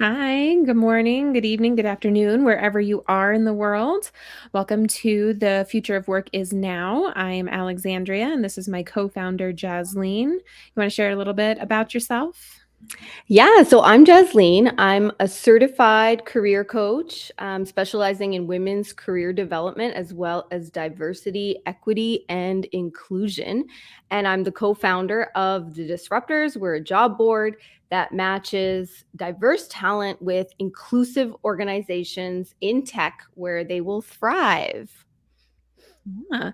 Hi, good morning, good evening, good afternoon, wherever you are in the world. Welcome to The Future of Work is Now. I'm Alexandria, and this is my co founder, Jasleen. You want to share a little bit about yourself? Yeah, so I'm Jasleen. I'm a certified career coach, specializing in women's career development as well as diversity, equity, and inclusion. And I'm the co founder of The Disruptors. We're a job board that matches diverse talent with inclusive organizations in tech where they will thrive. Yeah.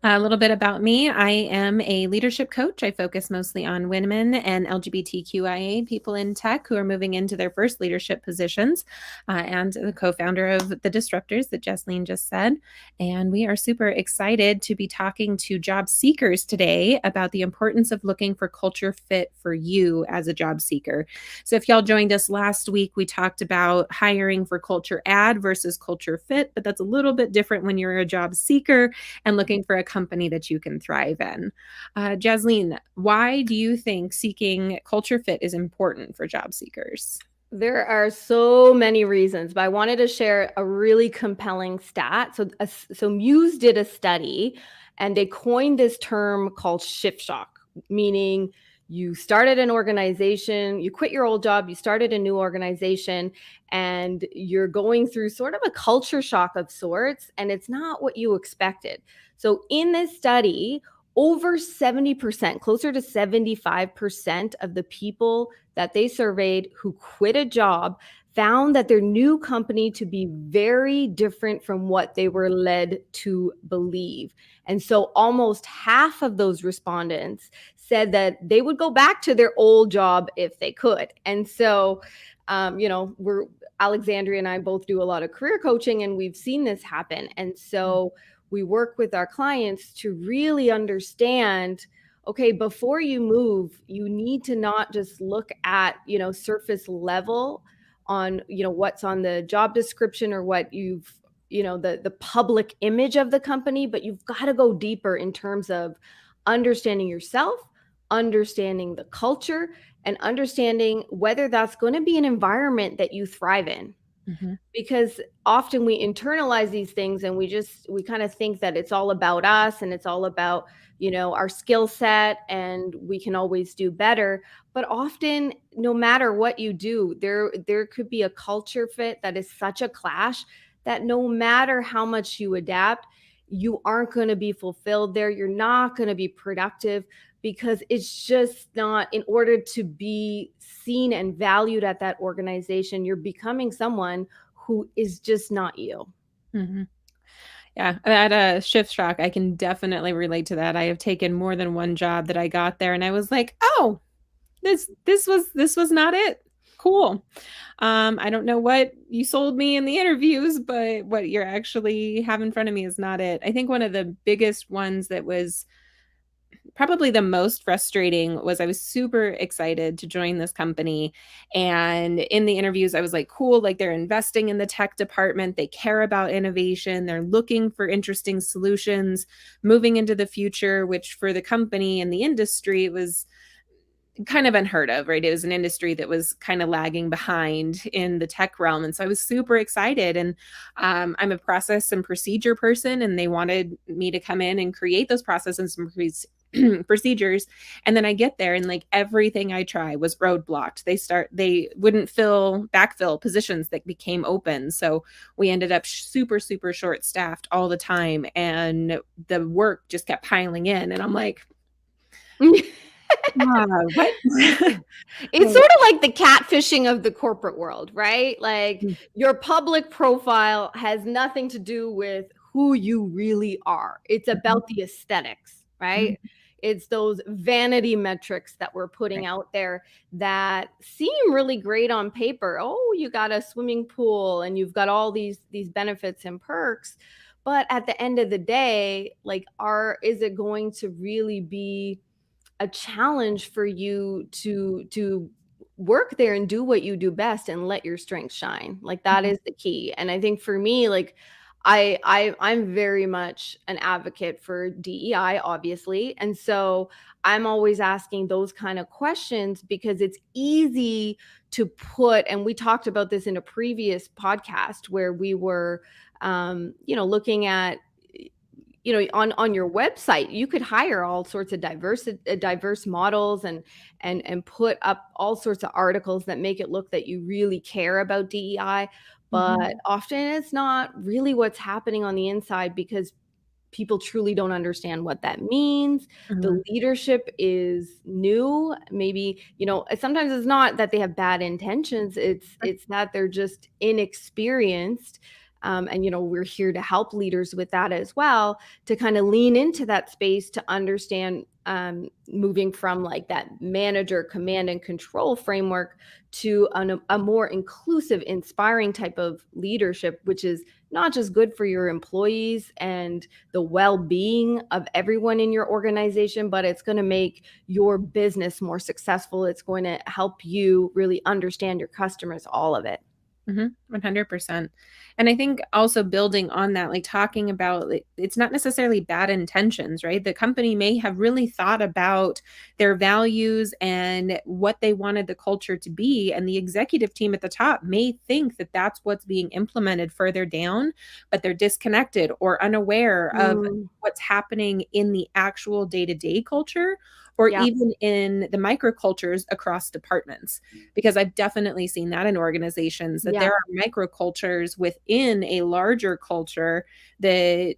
A little bit about me. I am a leadership coach. I focus mostly on women and LGBTQIA people in tech who are moving into their first leadership positions, and the co founder of The Disruptors that Jessalyn just said. And we are super excited to be talking to job seekers today about the importance of looking for culture fit for you as a job seeker. So, if y'all joined us last week, we talked about hiring for culture add versus culture fit, but that's a little bit different when you're a job seeker and looking for a company that you can thrive in. Jasleen, why do you think seeking culture fit is important for job seekers? There are so many reasons, but I wanted to share a really compelling stat. So Muse did a study and they coined this term called shift shock, meaning you started an organization, you quit your old job, you started a new organization, and you're going through sort of a culture shock of sorts, and it's not what you expected. So, in this study, over 70%, closer to 75% of the people that they surveyed who quit a job found that their new company to be very different from what they were led to believe. And so almost half of those respondents said that they would go back to their old job if they could. And so, we're Alexandria and I both do a lot of career coaching, and we've seen this happen. And so we work with our clients to really understand, okay, before you move, you need to not just look at, surface level on, what's on the job description or what you've, the public image of the company, but you've got to go deeper in terms of understanding yourself, understanding the culture, and understanding whether that's going to be an environment that you thrive in. Mm-hmm. Because often we internalize these things and we kind of think that it's all about us and it's all about, our skill set, and we can always do better. But often, no matter what you do, there could be a culture fit that is such a clash that no matter how much you adapt, you aren't going to be fulfilled there. You're not going to be productive, because it's just not, in order to be seen and valued at that organization, you're becoming someone who is just not you. Mm-hmm. Yeah, at a shift shock, I can definitely relate to that. I have taken more than one job that I got there and I was like, "Oh, this was not it." Cool. I don't know what you sold me in the interviews, but what you're actually have in front of me is not it. I think one of the biggest ones that was probably the most frustrating was I was super excited to join this company. And in the interviews, I was like, cool, like they're investing in the tech department. They care about innovation. They're looking for interesting solutions moving into the future, which for the company and the industry, it was kind of unheard of, right? It was an industry that was kind of lagging behind in the tech realm. And so I was super excited. And I'm a process and procedure person, and they wanted me to come in and create those processes and procedures. And then I get there and like everything I try was roadblocked. They wouldn't backfill positions that became open. So we ended up super, super short staffed all the time. And the work just kept piling in. And I'm like, what? It's sort of like the catfishing of the corporate world, right? Like, your public profile has nothing to do with who you really are. It's about the aesthetics, Mhm. right? It's those vanity metrics that we're putting Right. out there that seem really great on paper. Oh, you got a swimming pool and you've got all these benefits and perks. But at the end of the day, like, is it going to really be a challenge for you to work there and do what you do best and let your strengths shine? Like, that Mhm. is the key. And I think for me, like, I'm very much an advocate for DEI, obviously. And so I'm always asking those kind of questions because it's easy to put, and we talked about this in a previous podcast where we were, looking at, on your website, you could hire all sorts of diverse models and put up all sorts of articles that make it look that you really care about DEI. But Mhm. often it's not really what's happening on the inside because people truly don't understand what that means. The Mhm. leadership is new. Maybe, sometimes it's not that they have bad intentions. It's that they're just inexperienced. And we're here to help leaders with that as well, to kind of lean into that space to understand, moving from like that manager command and control framework to a more inclusive, inspiring type of leadership, which is not just good for your employees and the well-being of everyone in your organization, but it's going to make your business more successful. It's going to help you really understand your customers, all of it. 100%. And I think also building on that, like talking about like, it's not necessarily bad intentions, right? The company may have really thought about their values and what they wanted the culture to be. And the executive team at the top may think that that's what's being implemented further down, but they're disconnected or unaware of Mm, what's happening in the actual day-to-day culture or yeah, even in the microcultures across departments, because I've definitely seen that in organizations that yeah, there are microcultures within a larger culture that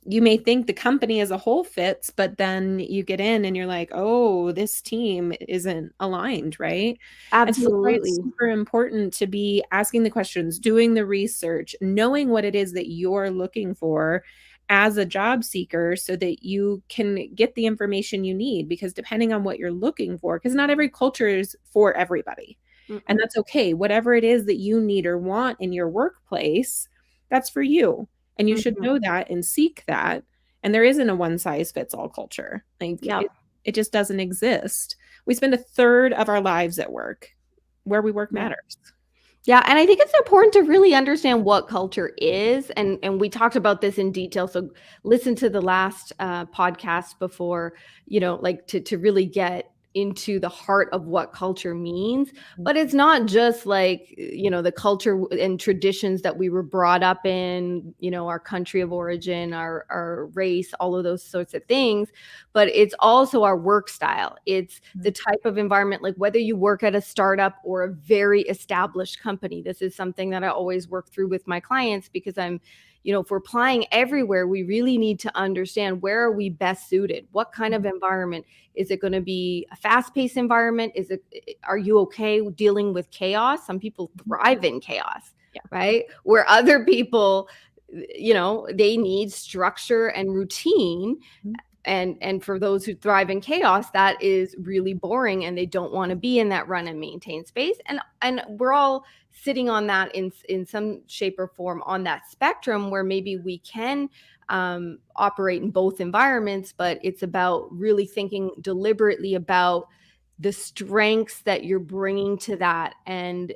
you may think the company as a whole fits, but then you get in and you're like, oh, this team isn't aligned, right? And so that's why it's absolutely. super important to be asking the questions, doing the research, knowing what it is that you're looking for as a job seeker so that you can get the information you need. Because depending on what you're looking for, because not every culture is for everybody. And Mm-mm, that's okay. Whatever it is that you need or want in your workplace, that's for you, and you should mhm, know that and seek that. And there isn't a one size fits all culture. Like yeah. it just doesn't exist. We spend a third of our lives at work. Where we work Yeah. matters. Yeah, and I think it's important to really understand what culture is, and we talked about this in detail. So listen to the last podcast before, like to really get into the heart of what culture means. But it's not just like the culture and traditions that we were brought up in, our country of origin, our race, all of those sorts of things. But it's also our work style. It's the type of environment, like whether you work at a startup or a very established company. This is something that I always work through with my clients because if we're applying everywhere, we really need to understand where are we best suited? What kind of environment? Is it going to be a fast-paced environment? Are you okay dealing with chaos? Some people thrive in chaos, Yeah. right? Where other people, they need structure and routine, and for those who thrive in chaos, that is really boring and they don't want to be in that run and maintain space. And we're all sitting on that in some shape or form on that spectrum where maybe we can operate in both environments, but it's about really thinking deliberately about the strengths that you're bringing to that and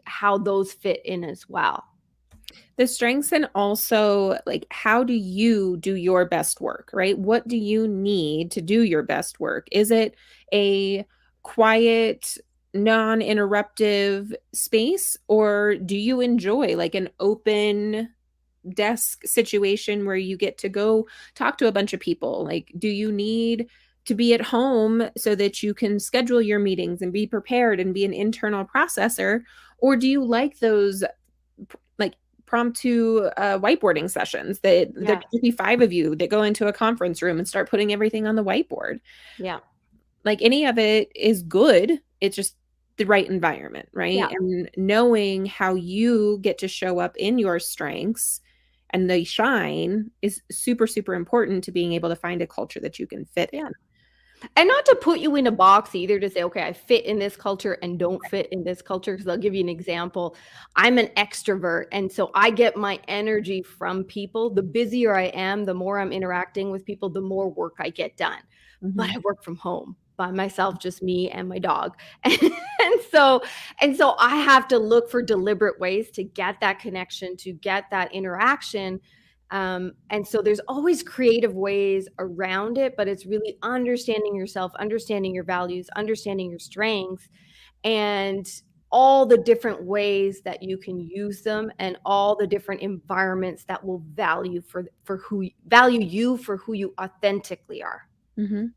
how those fit in as well. The strengths, and also like how do you do your best work, right? What do you need to do your best work? Is it a quiet, non-interruptive space, or do you enjoy like an open desk situation where you get to go talk to a bunch of people? Like, do you need to be at home so that you can schedule your meetings and be prepared and be an internal processor? Or do you like those like promptu whiteboarding sessions that there Yeah. could be five of you that go into a conference room and start putting everything on the whiteboard? Yeah. Like any of it is good. It's just the right environment, right? Yeah. And knowing how you get to show up in your strengths and they shine is super, super important to being able to find a culture that you can fit Yeah. in. And not to put you in a box either, to say, okay, I fit in this culture and don't fit in this culture. Because I'll give you an example. I'm an extrovert. And so I get my energy from people. The busier I am, the more I'm interacting with people, the more work I get done. But Mhm. I work from home. by myself, just me and my dog. And so I have to look for deliberate ways to get that connection, to get that interaction. And so there's always creative ways around it, but it's really understanding yourself, understanding your values, understanding your strengths, and all the different ways that you can use them, and all the different environments that will value you for who you authentically are. Hmm.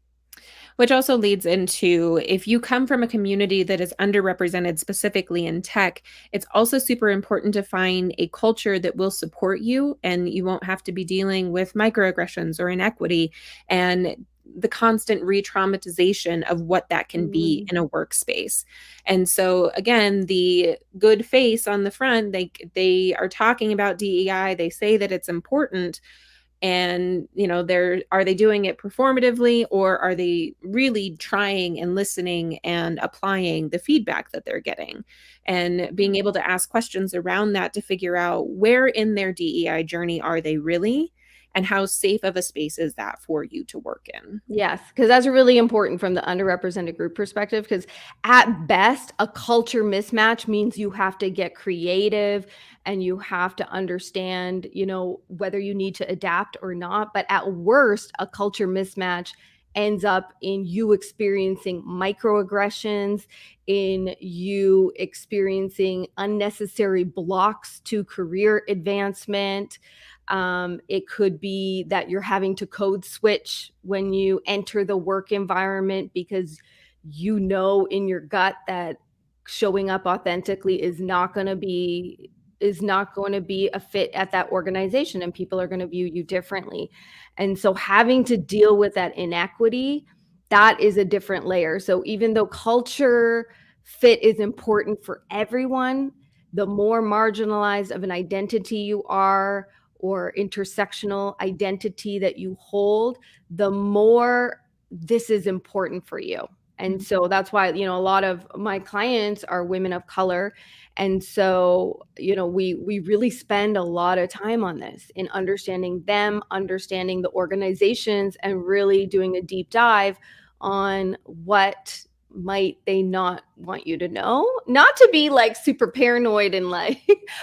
Which also leads into, if you come from a community that is underrepresented specifically in tech, it's also super important to find a culture that will support you and you won't have to be dealing with microaggressions or inequity and the constant re-traumatization of what that can be Mm, in a workspace. And so again, the good face on the front, they are talking about DEI, they say that it's important, and they're are they doing it performatively, or are they really trying and listening and applying the feedback that they're getting, and being able to ask questions around that to figure out where in their DEI journey are they really, and how safe of a space is that for you to work in. yes, because that's really important from the underrepresented group perspective. Because at best, a culture mismatch means you have to get creative and you have to understand, whether you need to adapt or not. But at worst, a culture mismatch ends up in you experiencing microaggressions, in you experiencing unnecessary blocks to career advancement. It could be that you're having to code switch when you enter the work environment because in your gut that showing up authentically is not going to be a fit at that organization, and people are going to view you differently. And so having to deal with that inequity, that is a different layer. So even though culture fit is important for everyone, the more marginalized of an identity you are, or intersectional identity that you hold, the more this is important for you. And Mhm. so that's why, a lot of my clients are women of color. And so, we really spend a lot of time on this, in understanding them, understanding the organizations, and really doing a deep dive on what might they not want you to know. Not to be like super paranoid and like,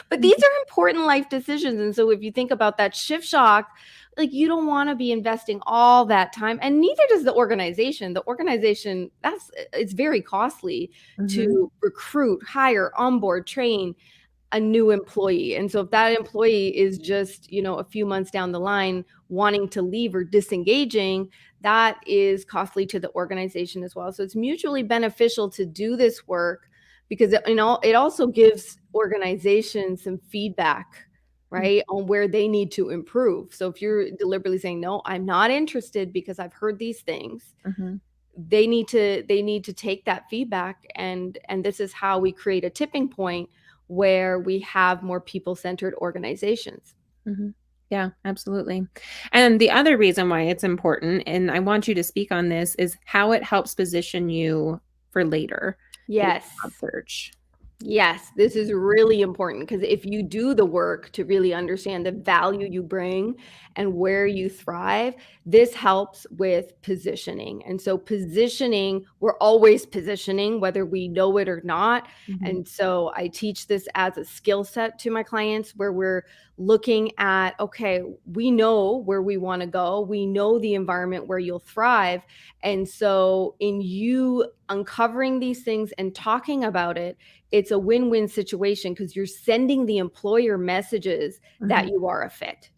but these Mhm. are important life decisions. And so if you think about that shift shock, like, you don't want to be investing all that time, and neither does the organization. The organization, it's very costly Mhm. to recruit, hire, onboard, train a new employee. And so if that employee is just, a few months down the line wanting to leave or disengaging, that is costly to the organization as well. So it's mutually beneficial to do this work, because it also gives organizations some feedback, right, on where they need to improve. So if you're deliberately saying, no, I'm not interested because I've heard these things, Mhm. they need to take that feedback, and this is how we create a tipping point where we have more people-centered organizations. Mhm. Yeah, absolutely. And the other reason why it's important, and I want you to speak on this, is how it helps position you for later in your Yes. job search. Yes, this is really important, because if you do the work to really understand the value you bring and where you thrive, this helps with positioning. And so positioning, we're always positioning whether we know it or not. Mhm. And so I teach this as a skill set to my clients, where we're looking at, okay, we know where we want to go. We know the environment where you'll thrive. And so in you uncovering these things and talking about it, it's a win-win situation, because you're sending the employer messages that Mhm. you are a fit.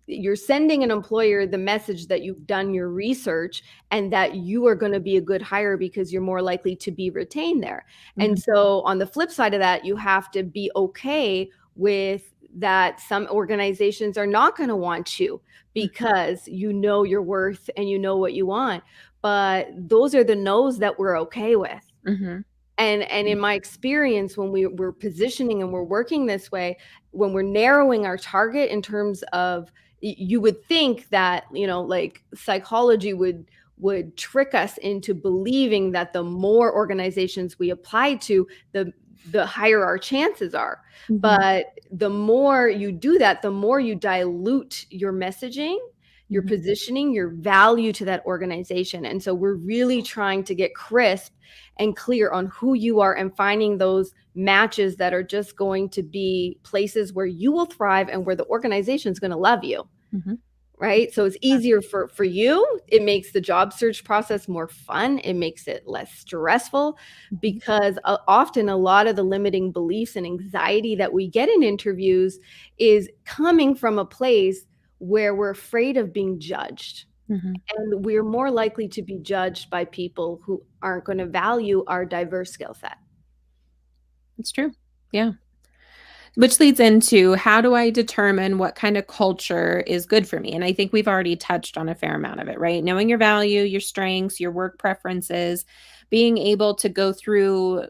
You're sending an employer the message that you've done your research and that you are going to be a good hire, because you're more likely to be retained there. And Mhm. so on the flip side of that, you have to be okay with that some organizations are not going to want you, because you know your worth and you know what you want. But those are the no's that we're okay with. Mhm. And in my experience, when we're positioning and we're working this way, when we're narrowing our target in terms of, you would think that, like, psychology would trick us into believing that the more organizations we apply to, the higher our chances are. Mhm. But the more you do that, the more you dilute your messaging, your positioning, your value to that organization. And so we're really trying to get crisp and clear on who you are and finding those matches that are just going to be places where you will thrive and where the organization is going to love you. Mhm. Right? So it's easier for you. It makes the job search process more fun. It makes it less stressful Mhm. because often a lot of the limiting beliefs and anxiety that we get in interviews is coming from a place where we're afraid of being judged. Mhm. And we're more likely to be judged by people who aren't going to value our diverse skill set. It's true. Yeah. Which leads into how do I determine what kind of culture is good for me? And I think we've already touched on a fair amount of it, right? Knowing your value, your strengths, your work preferences, being able to go through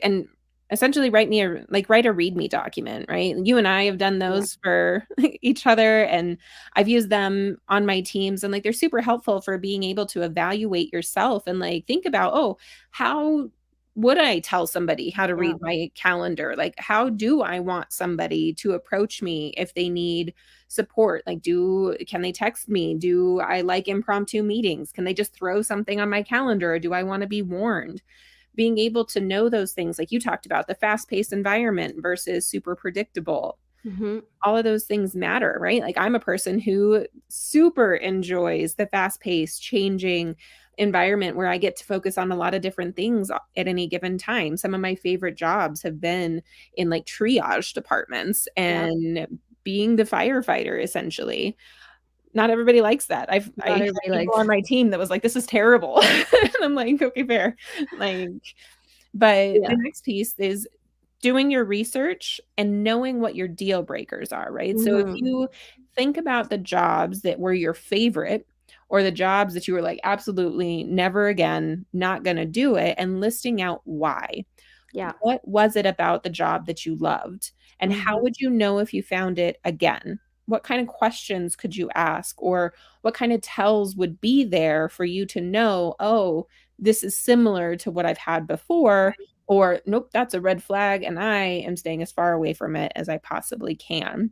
and essentially write a read me document, right? You and I have done Yeah. those for each other, and I've used them on my teams, and they're super helpful for being able to evaluate yourself and think about, oh, how would I tell somebody how to Yeah. read my calendar? Like, how do I want somebody to approach me if they need support? Can they text me? Do I like impromptu meetings? Can they just throw something on my calendar? Or do I want to be warned? Being able to know those things, like you talked about, the fast paced environment versus super predictable, Mm-hmm. all of those things matter, right? Like I'm a person who super enjoys the fast-paced, changing environment where I get to focus on a lot of different things at any given time. Some of my favorite jobs have been in triage departments Yeah. and being the firefighter essentially. Not everybody likes that. I Not had everybody people likes. on my team that was like, "This is terrible." And I'm like, "Okay, fair." Like, but the Yeah. next piece is doing your research and knowing what your deal breakers are, right? So if Mm-hmm. you think about the jobs that were your favorite or the jobs that you were like, absolutely never again, not going to do it, and listing out why. Yeah. What was it about the job that you loved? And how Mm-hmm. would you know if you found it again? What kind of questions could you ask? Or what kind of tells would be there for you to know, oh, this is similar to what I've had before, or nope, that's a red flag, and I am staying as far away from it as I possibly can.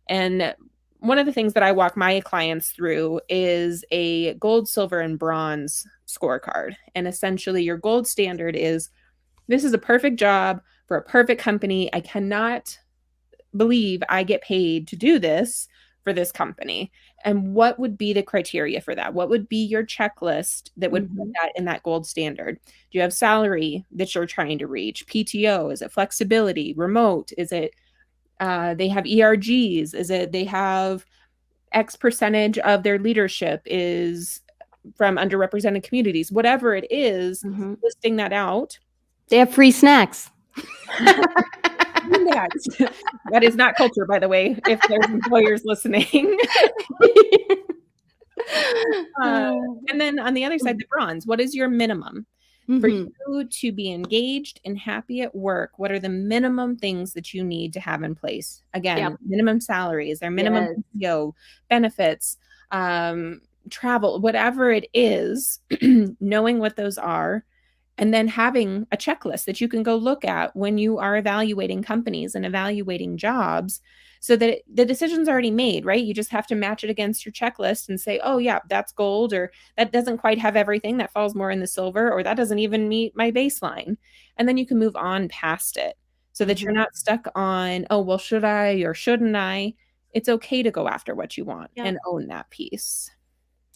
And one of the things that I walk my clients through is a gold, silver, and bronze scorecard. And essentially, your gold standard is this is a perfect job for a perfect company. I cannot believe I get paid to do this for this company. And what would be the criteria for that? What would be your checklist that would put Mm-hmm. that in that gold standard? Do you have salary that you're trying to reach? PTO? Is it flexibility? Remote? Is it they have ERGs? Is it they have X percentage of their leadership is from underrepresented communities? Whatever it is, Mm-hmm. listing that out. They have free snacks. Next. That is not culture, by the way, if there's employers listening. Uh, and then on the other side, the bronze, what is your minimum? For Mhm. you to be engaged and happy at work, what are the minimum things that you need to have in place? Yep. Again, minimum salary, is there minimum Yes. PTO, benefits, um, travel, whatever it is, knowing what those are, and then having a checklist that you can go look at when you are evaluating companies and evaluating jobs so that the decision's already made, right? You just have to match it against your checklist and say, oh, yeah, that's gold, or that doesn't quite have everything, that falls more in the silver, or that doesn't even meet my baseline. And then you can move on past it so that you're Mhm. not stuck on, oh, well, should I or shouldn't I? It's okay to go after what you want Yep. and own that piece.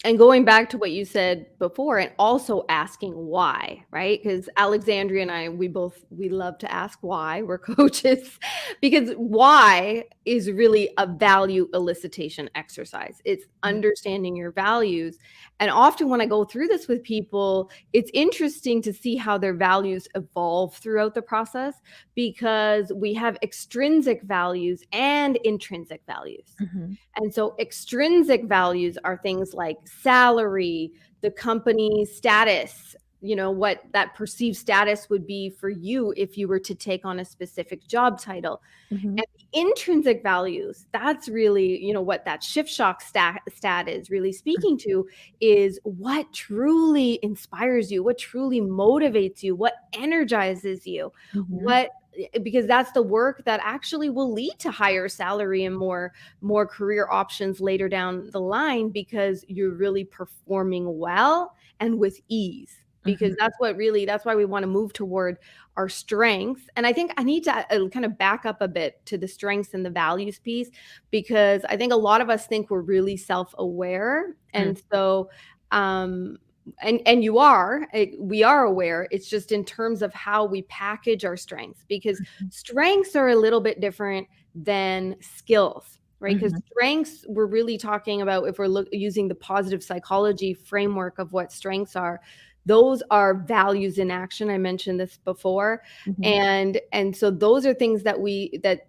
And going back to what you said before and also asking why, right? Because Alexandria and I, we love to ask why. We're coaches because why is really a value elicitation exercise. It's understanding your values. And often when I go through this with people, it's interesting to see how their values evolve throughout the process because we have extrinsic values and intrinsic values. Mhm. And so extrinsic values are things like salary, the company's status, what that perceived status would be for you if you were to take on a specific job title. Mhm. And the intrinsic values, that's really, what that shift shock stat is really speaking to is what truly inspires you, what truly motivates you, what energizes you, Mhm. what because that's the work that actually will lead to higher salary and more career options later down the line, because you're really performing well and with ease. Because Mhm. that's why we want to move toward our strengths. And I think I need to kind of back up a bit to the strengths and the values piece, because I think a lot of us think we're really self-aware. Mm. And so um and you are we are aware. It's just in terms of how we package our strengths, because strengths are a little bit different than skills, right? Because Mhm. strengths, we're really talking about, if we're using the positive psychology framework of what strengths are, those are values in action. I mentioned this before. Mhm. And so those are things that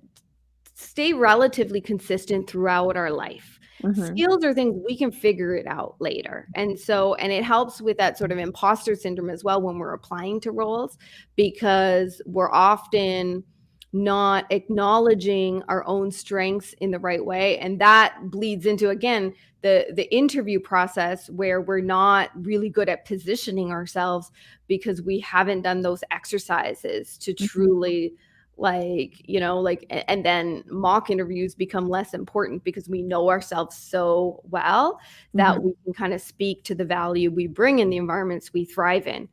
stay relatively consistent throughout our life. Mhm. Skills are things we can figure it out later. And so, and it helps with that sort of imposter syndrome as well when we're applying to roles, because we're often not acknowledging our own strengths in the right way. And that bleeds into, again, the interview process, where we're not really good at positioning ourselves because we haven't done those exercises to Mhm. truly, like, and then mock interviews become less important because we know ourselves so well that Mhm. we can kind of speak to the value we bring in the environments we thrive in.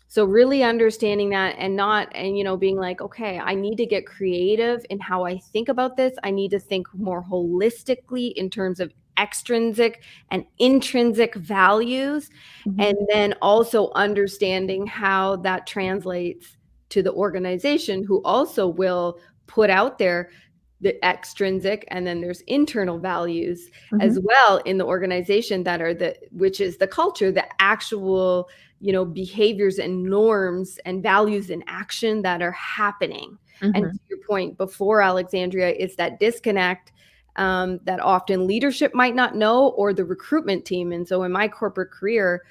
So really understanding that, and not, and being like, okay, I need to get creative in how I think about this. I need to think more holistically in terms of extrinsic and intrinsic values, Mhm. and then also understanding how that translates to the organization, who also will put out there the extrinsic, and then there's internal values Mhm. as well in the organization, that are which is the culture, the actual behaviors and norms and values in action that are happening. And Mhm. to your point before, Alexandria, it's that disconnect, that often leadership might not know, or the recruitment team. And so in my corporate career,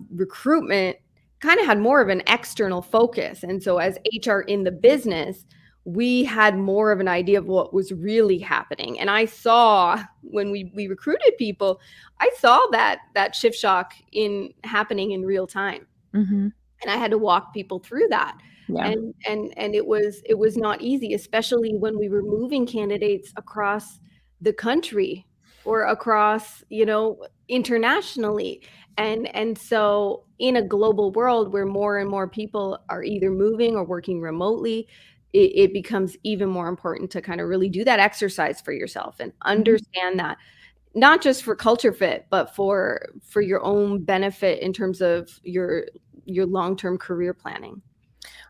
recruitment kind of had more of an external focus. And so as HR in the business, we had more of an idea of what was really happening. And I saw, when we recruited people, I saw that shift shock in happening in real time, Mhm. and I had to walk people through that. Yeah. And it was not easy, especially when we were moving candidates across the country, or across, internationally. And so in a global world where more and more people are either moving or working remotely, it becomes even more important to kind of really do that exercise for yourself and Mhm. understand that, not just for culture fit, but for your own benefit in terms of your long-term career planning.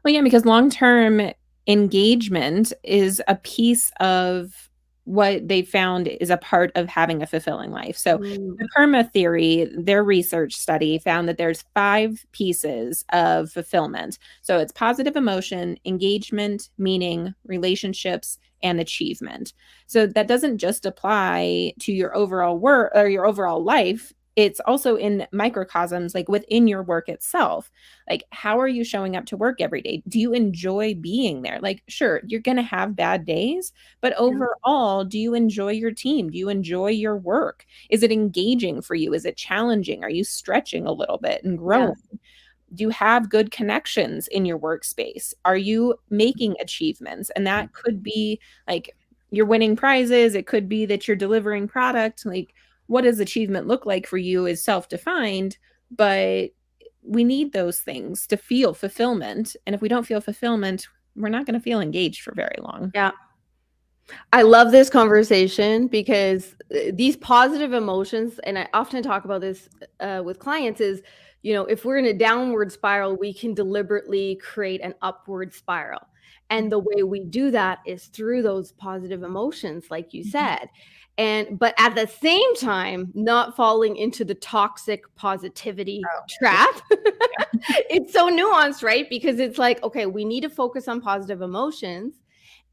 Well, yeah, because long-term engagement is a piece of what they found is a part of having a fulfilling life. So, Mm, the PERMA theory, their research study found that there's 5 pieces of fulfillment. So, it's positive emotion, engagement, meaning, relationships, and achievement. So, that doesn't just apply to your overall work or your overall life. It's also in microcosms, like within your work itself. Like, how are you showing up to work every day? Do you enjoy being there? Like, sure, you're going to have bad days, but yeah, overall, do you enjoy your team? Do you enjoy your work? Is it engaging for you? Is it challenging? Are you stretching a little bit and yeah, growing? Do you have good connections in your workspace? Are you making achievements? And that could be like you're winning prizes. It could be that you're delivering product. Like, what does achievement look like for you is self-defined, but we need those things to feel fulfillment. And if we don't feel fulfillment, we're not going to feel engaged for very long. yeah. I love this conversation, because these positive emotions, and I often talk about this with clients, is, if we're in a downward spiral, we can deliberately create an upward spiral. And the way we do that is through those positive emotions, like you Mhm. said. But at the same time, not falling into the toxic positivity Oh, for sure. trap. It's so nuanced, right? Because it's like, okay, we need to focus on positive emotions,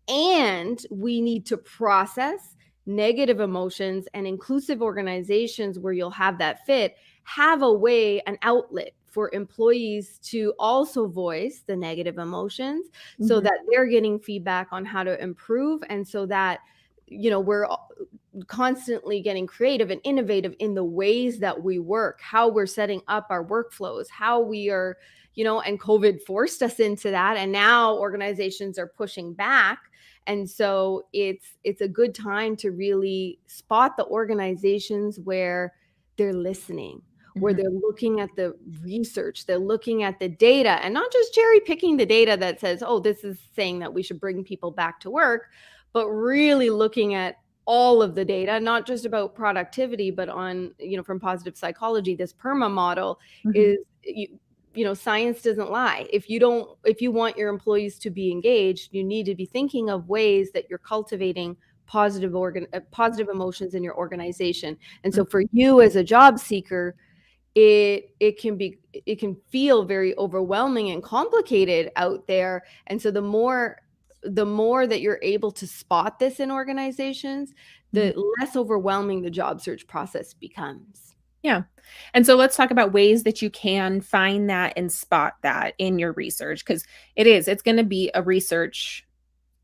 and we need to process negative emotions. And inclusive organizations where you'll have that fit have a way, an outlet for employees to also voice the negative emotions, so Mhm. that they're getting feedback on how to improve. And so that, we're constantly getting creative and innovative in the ways that we work, how we're setting up our workflows, how we are, and COVID forced us into that. And now organizations are pushing back. And so it's a good time to really spot the organizations where they're listening, where Mhm. they're looking at the research, they're looking at the data, and not just cherry picking the data that says, oh, this is saying that we should bring people back to work, but really looking at all of the data, not just about productivity, but on, from positive psychology, this PERMA model Mhm. is, science doesn't lie. If you want your employees to be engaged, you need to be thinking of ways that you're cultivating positive emotions in your organization. And so for you as a job seeker, it can feel very overwhelming and complicated out there. And so the more that you're able to spot this in organizations, Mhm. the less overwhelming the job search process becomes. Yeah. And so let's talk about ways that you can find that and spot that in your research, because it's going to be a research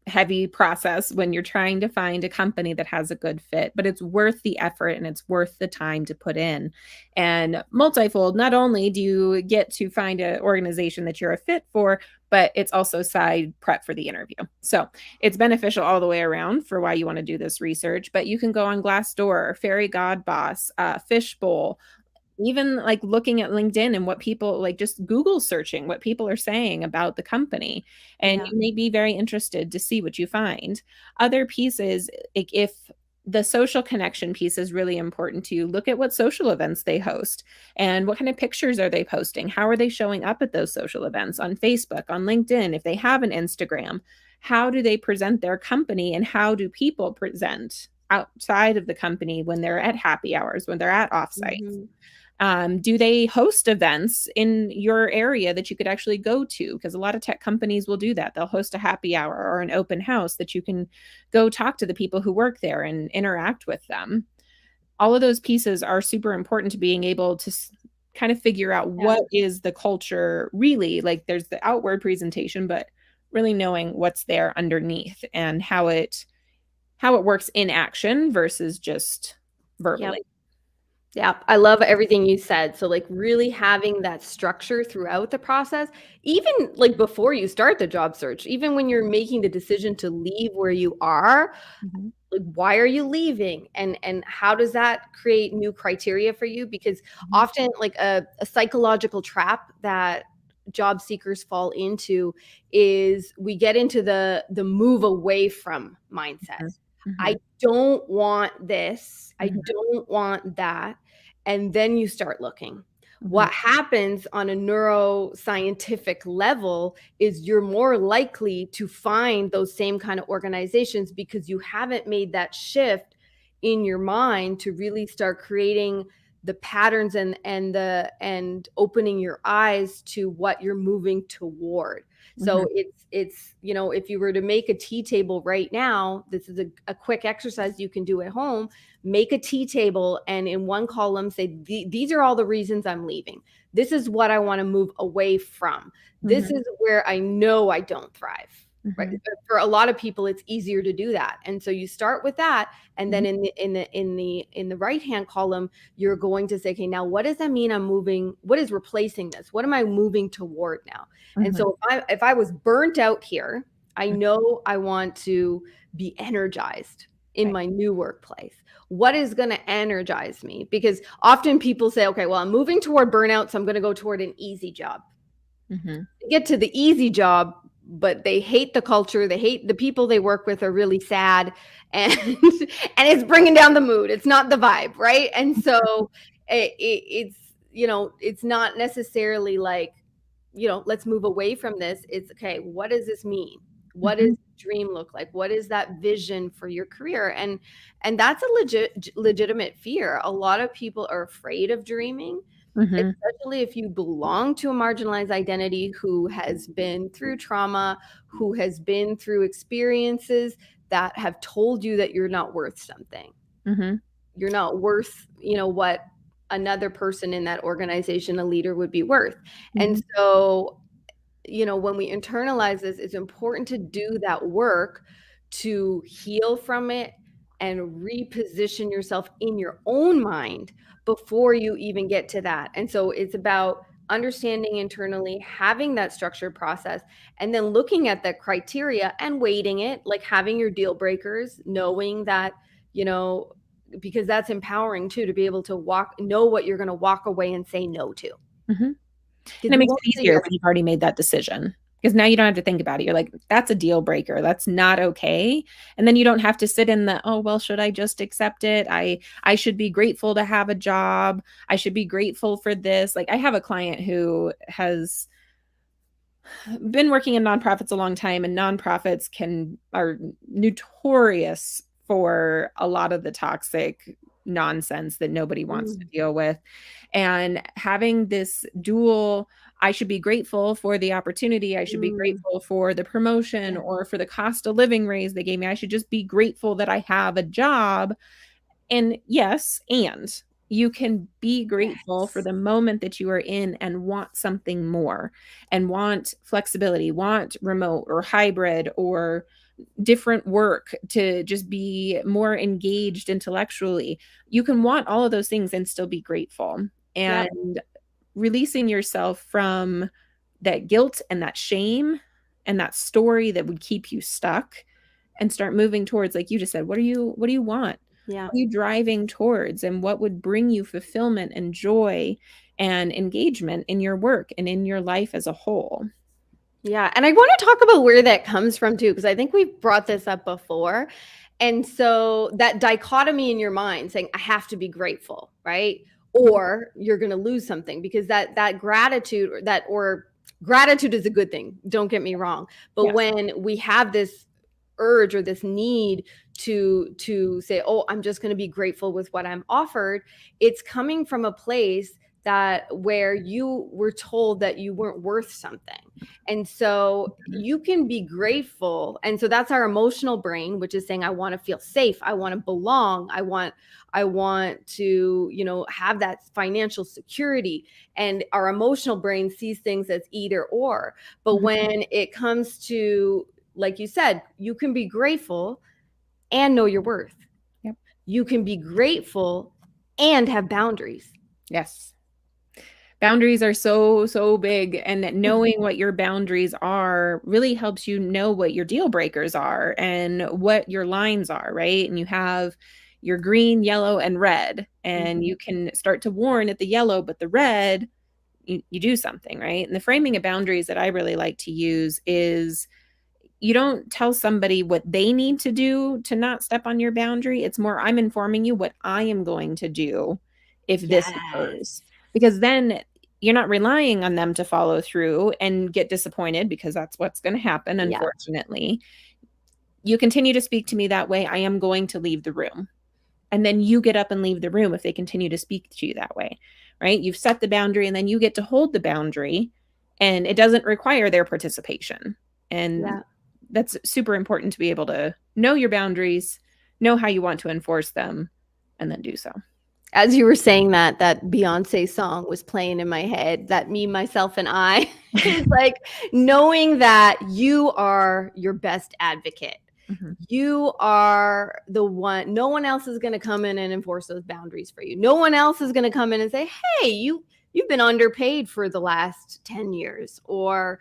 heavy process when you're trying to find a company that has a good fit, but it's worth the effort and it's worth the time to put in. And multifold, not only do you get to find an organization that you're a fit for, but it's also side prep for the interview. So it's beneficial all the way around for why you want to do this research. But you can go on Glassdoor, Fairy God Boss, Fishbowl, even like looking at LinkedIn and what people like, just Google searching what people are saying about the company. And Yeah. you may be very interested to see what you find. Other pieces, like if the social connection piece is really important to you, look at what social events they host and what kind of pictures are they posting. How are they showing up at those social events on Facebook, on LinkedIn? If they have an Instagram, how do they present their company and how do people present outside of the company when they're at happy hours, when they're at offsites? Hmm. Do they host events in your area that you could actually go to? Because a lot of tech companies will do that. They'll host a happy hour or an open house that you can go talk to the people who work there and interact with them. All of those pieces are super important to being able to kind of figure out Yeah. what is the culture really like. There's the outward presentation, but really knowing what's there underneath and how it works in action versus just Yep. verbally. Yeah, I love everything you said. So, like, really having that structure throughout the process, even like before you start the job search, even when you're making the decision to leave where you are, Mhm. like, why are you leaving, and how does that create new criteria for you? Because Mhm. often, like, a psychological trap that job seekers fall into is we get into the move away from mindset. Mhm. I Mhm. don't want this, I Mhm. don't want that, and then you start looking. Mhm. What happens on a neuroscientific level is you're more likely to find those same kind of organizations because you haven't made that shift in your mind to really start creating the patterns and opening your eyes to what you're moving toward. Mhm. So it's if you were to make a tea table right now, this is a quick exercise you can do at home. Make a tea table and in one column say these are all the reasons I'm leaving. This is what I want to move away from. This Mhm. is where I know I don't thrive. Right. Mhm. But for a lot of people, it's easier to do that. And so you start with that. And then Mhm. in the right-hand column, you're going to say, okay, now what does that mean I'm moving? What is replacing this? What am I moving toward now? And Mhm. so if I was burnt out here, I know I want to be energized in Right. my new workplace. What is going to energize me? Because often people say, okay, well, I'm moving toward burnout, so I'm going to go toward an easy job. Mhm. They get to the easy job, but they hate the culture. They hate the people they work with are really sad, and and it's bringing down the mood. It's not the vibe, right? And so it's not necessarily like let's move away from this. It's okay. What does this mean? What does Mhm. dream look like? What is that vision for your career? And that's a legitimate fear. A lot of people are afraid of dreaming, Mhm. especially if you belong to a marginalized identity who has been through trauma, who has been through experiences that have told you that you're not worth something. Mhm. You're not worth, what another person in that organization, a leader, would be worth. And Mhm. so, when we internalize this, it's important to do that work to heal from it and reposition yourself in your own mind before you even get to that. And so it's about understanding internally, having that structured process, and then looking at the criteria and weighting it, like having your deal breakers, knowing that, you know, because that's empowering too, to be able to know what you're going to walk away and say no to. Mm-hmm. And Because it you makes won't it say easier yes. when you've already made that decision because now you don't have to think about it. You're like, that's a deal breaker. That's not okay. And then you don't have to sit in the, oh, well, should I just accept it? I should be grateful to have a job. I should be grateful for this. Like I have a client who has been working in nonprofits a long time, and nonprofits are notorious for a lot of the toxic nonsense that nobody wants to Mm, deal with. And having this dual, I should be grateful for the opportunity, I should be mm, grateful for the promotion yeah, or for the cost of living raise they gave me. I should just be grateful that I have a job. And yes, and you can be grateful for yes, the moment that you are in and want something more and want flexibility, want remote or hybrid or different work to just be more engaged intellectually. You can want all of those things and still be grateful. yep, And releasing yourself from that guilt and that shame and that story that would keep you stuck and start moving towards, like you just said, what do you want? yeah. What are you driving towards, and what would bring you fulfillment and joy and engagement in your work and in your life as a whole? Yeah, and I want to talk about where that comes from too, because I think we've brought this up before. And so that dichotomy in your mind saying, I have to be grateful, right? Mhm. Or you're going to lose something, because that gratitude, or gratitude is a good thing. Don't get me wrong. But Yes. when we have this urge or this need to say, oh, I'm just going to be grateful with what I'm offered, it's coming from a place that where you were told that you weren't worth something. And so Mhm. you can be grateful. And so that's our emotional brain, which is saying, I want to feel safe. I want to belong. I want to, have that financial security. And our emotional brain sees things as either or. But Mhm. when it comes to, like you said, you can be grateful and know your worth. Yep. You can be grateful and have boundaries. Yes. Boundaries are so, so big, and that knowing what your boundaries are really helps you know what your deal breakers are and what your lines are, right? And you have your green, yellow, and red, and Mhm. you can start to warn at the yellow, but the red, you do something, right? And the framing of boundaries that I really like to use is you don't tell somebody what they need to do to not step on your boundary. It's more, I'm informing you what I am going to do if this occurs. Yes. Because then you're not relying on them to follow through and get disappointed, because that's what's going to happen, Yeah. unfortunately. You continue to speak to me that way, I am going to leave the room. And then you get up and leave the room if they continue to speak to you that way, right? You've set the boundary and then you get to hold the boundary, and it doesn't require their participation. And Yeah. that's super important to be able to know your boundaries, know how you want to enforce them, and then do so. As you were saying that, that Beyonce song was playing in my head, that Me, Myself, and I. It's like knowing that you are your best advocate. Mhm. You are the one, no one else is going to come in and enforce those boundaries for you. No one else is going to come in and say, hey, you've been underpaid for the last 10 years, or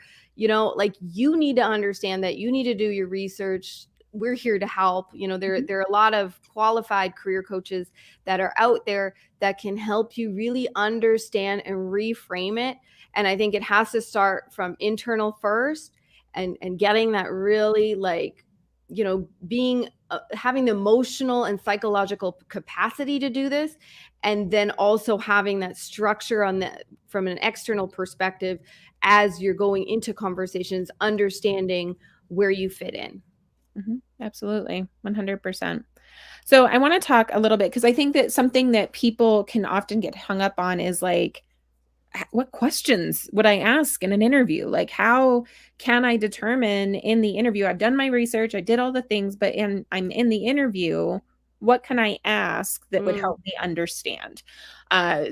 like, you need to understand that you need to do your research. We're here to help. Mhm. There are a lot of qualified career coaches that are out there that can help you really understand and reframe it. And I think it has to start from internal first, and getting that really, like, being having the emotional and psychological capacity to do this, and then also having that structure on the from an external perspective as you're going into conversations, understanding where you fit in. Absolutely, 100%. So I want to talk a little bit because I think that something that people can often get hung up on is like, what questions would I ask in an interview? Like, how can I determine in the interview? I've done my research, I did all the things, but I'm in the interview. What can I ask that would Mm, help me understand?